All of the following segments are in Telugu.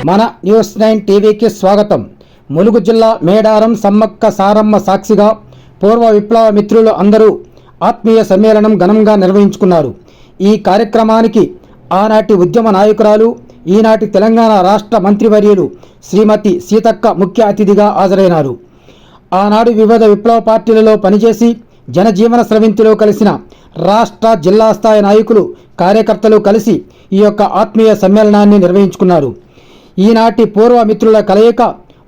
మన న్యూస్ 9 టీవీకి స్వాగతం. ములుగు జిల్లా మేడారం సమ్మక్క సారమ్మ సాక్షిగా పూర్వ విప్లవ మిత్రులు అందరూ ఆత్మీయ సమ్మేళనం ఘనంగా నిర్వహించుకున్నారు. ఈ కార్యక్రమానికి ఆనాటి ఉద్యమ నాయకురాలు, ఈనాటి తెలంగాణ రాష్ట్ర మంత్రివర్యులు శ్రీమతి సీతక్క ముఖ్య అతిథిగా హాజరైనారు. ఆనాడు వివిధ విప్లవ పార్టీలలో పనిచేసి జనజీవన స్రవింతిలో కలిసిన రాష్ట్ర జిల్లా స్థాయి నాయకులు, కార్యకర్తలు కలిసి ఈ యొక్క ఆత్మీయ సమ్మేళనాన్ని నిర్వహించుకున్నారు. ఈనాటి పూర్వ మిత్రుల కలయిక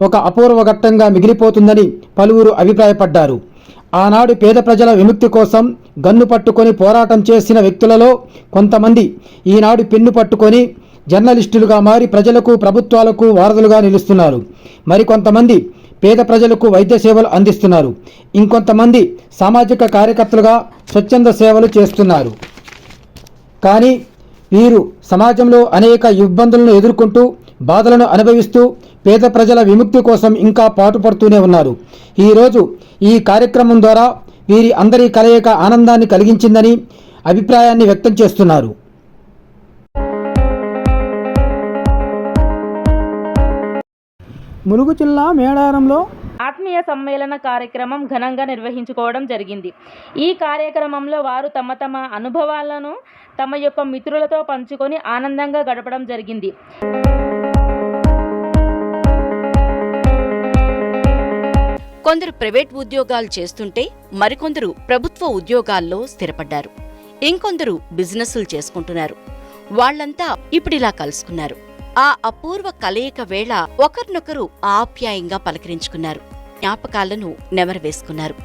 ఒక అపూర్వ ఘట్టంగా మిగిలిపోతుందని పలువురు అభిప్రాయపడ్డారు. ఆనాడు పేద ప్రజల విముక్తి కోసం గన్ను పట్టుకొని పోరాటం చేసిన వ్యక్తులలో కొంతమంది ఈనాడు పెన్ను పట్టుకొని జర్నలిస్టులుగా మారి ప్రజలకు, ప్రభుత్వాలకు వారధులుగా నిలుస్తున్నారు. మరికొంతమంది పేద ప్రజలకు వైద్య సేవలు అందిస్తున్నారు. ఇంకొంతమంది సామాజిక కార్యకర్తలుగా స్వచ్ఛంద సేవలు చేస్తున్నారు. కానీ వీరు సమాజంలో అనేక ఇబ్బందులను ఎదుర్కొంటూ, బాధలను అనుభవిస్తూ పేద ప్రజల విముక్తి కోసం ఇంకా పాటుపడుతూనే ఉన్నారు. ఈరోజు ఈ కార్యక్రమం ద్వారా వీరి అందరి కలయిక ఆనందాన్ని కలిగించిందని అభిప్రాయాన్ని వ్యక్తం చేస్తున్నారు. ములుగు జిల్లా మేడారంలో ఆత్మీయ సమ్మేళన కార్యక్రమం ఘనంగా నిర్వహించుకోవడం జరిగింది. ఈ కార్యక్రమంలో వారు తమ అనుభవాలను తమ యొక్క మిత్రులతో పంచుకొని ఆనందంగా గడపడం జరిగింది. కొందరు ప్రైవేట్ ఉద్యోగాలు చేస్తుంటే మరికొందరు ప్రభుత్వ ఉద్యోగాల్లో స్థిరపడ్డారు. ఇంకొందరు బిజినెస్లు చేసుకుంటున్నారు. వాళ్లంతా ఇప్పుడిలా కలుసుకున్నారు. ఆ అపూర్వ కలయిక వేళ ఒకరినొకరు ఆప్యాయంగా పలకరించుకున్నారు. జ్ఞాపకాలను నెమరవేసుకున్నారు.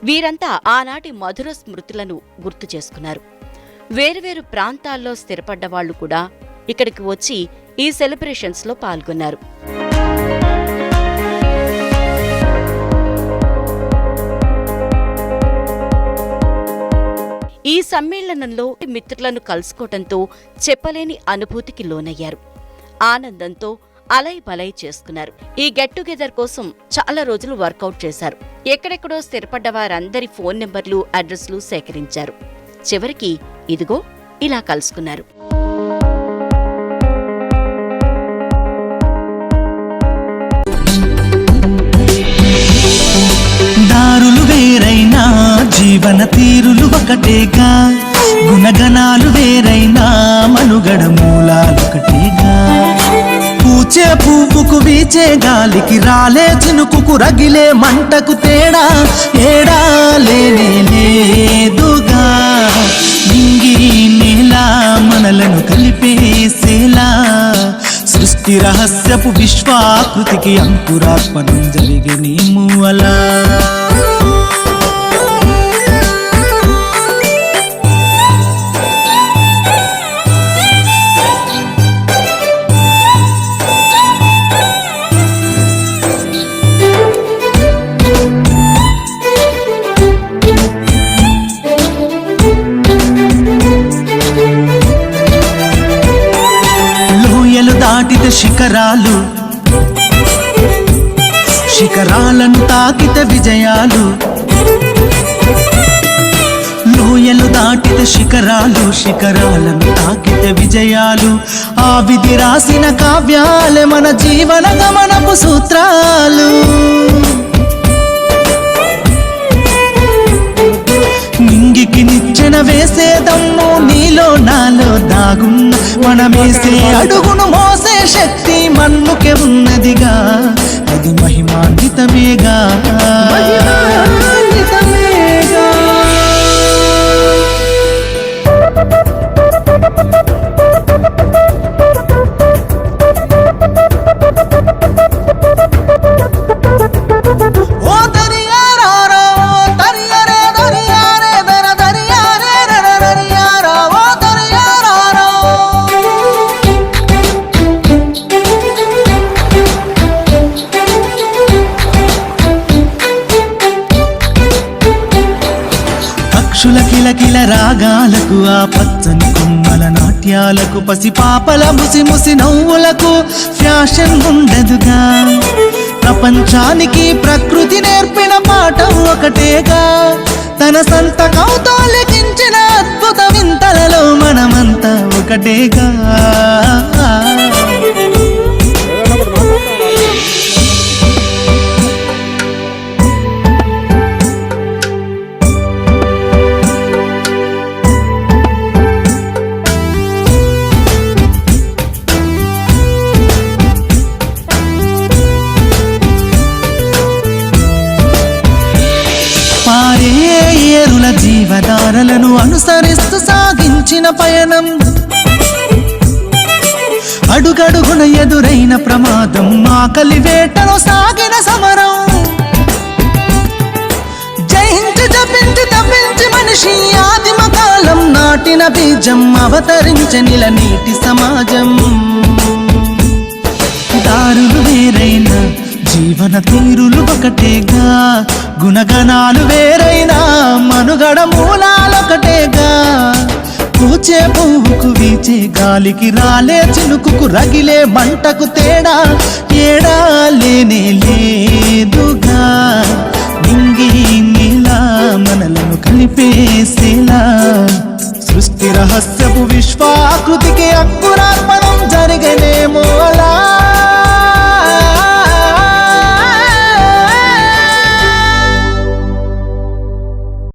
వీరంతా ఆనాటి మధుర స్మృతులను గుర్తు చేసుకున్నారు. వేరువేరు ప్రాంతాల్లో స్థిరపడ్డ వాళ్లు కూడా ఇక్కడికి వచ్చి ఈ సెలబ్రేషన్స్లో పాల్గొన్నారు. ఈ సమ్మేళనంలో మిత్రులను కలుసుకోవటంతో చెప్పలేని అనుభూతికి లోనయ్యారు. ఆనందంతో అలై బలై చేసుకున్నారు. ఈ గెట్ టుగెదర్ కోసం చాలా రోజులు వర్కౌట్ చేశారు. ఎక్కడెక్కడో స్థిరపడ్డ వారందరి ఫోన్ నెంబర్లు, అడ్రస్లు సేకరించారు. చివరికి ఇదిగో ఇలా కలుసుకున్నారు. దారులు వేరైనా జీవన తీరులు ఒకటేగా, గుణగణాలు వేరైనా మనుగడ మూలాలొకటేగా. పూచే పువ్వుకు వీచే గాలికి రాలే చినుకుకు రగిలే మంటకు తేడా ఏడా లేనే లేదుగా. నింగి నేల మనలను కలిపేసేలా సృష్టి రహస్యపు విశ్వాకృతికి అంకురార్పణం జరిగేనేమో అలా. దాటితే శిఖరాలు, శిఖరాలను తాకితే విజయాలు. లోయలు దాటితే శిఖరాలు, శిఖరాలను తాకితే విజయాలు. ఆ విధి రాసిన కావ్యాలే మన జీవన గమనపు సూత్రాలు. నింగికి నిచ్చెన వేసేదమ్ము నీలో నాలో దాగున్న, మనమేసే అడుగును మోసే శక్తి మన్నుకే ఉన్నదిగా. అది మహిమాన్వితమేగా. పక్షుల కిలకిల రాగాలకు, ఆ పచ్చని కొమ్మల నాట్యాలకు, పసిపాపల ముసి ముసి నవ్వులకు ఫ్యాషన్ ఉండదుగా. ప్రపంచానికి ప్రకృతి నేర్పిన పాఠం ఒకటేగా, తన సంతకంతో లిఖించిన అద్భుత వింతలలో మనమంతా ఒకటేగా. పారే ఏరుల జీవధారలను అనుసరిస్తూ సాగించిన పయనం, అడుగడుగున ఎదురైన ప్రమాదం, ఆకలి వేటలో సాగిన సమరం, జయించి జపించి తప్పించి మనిషి ఆదిమ కాలం నాటిన బీజం, అవతరించనిల నీటి సమాజం. దారులు వేరైనా జీవన తీరులు ఒకటేగా, గుణగణాలు వేరైనా మనుగడ మూలాలొకటేగా. పూచే పువ్వుకు వీచే గాలికి రాలే చినుకుకు రగిలే మంటకు తేడా ఏడా లేనే లేదు.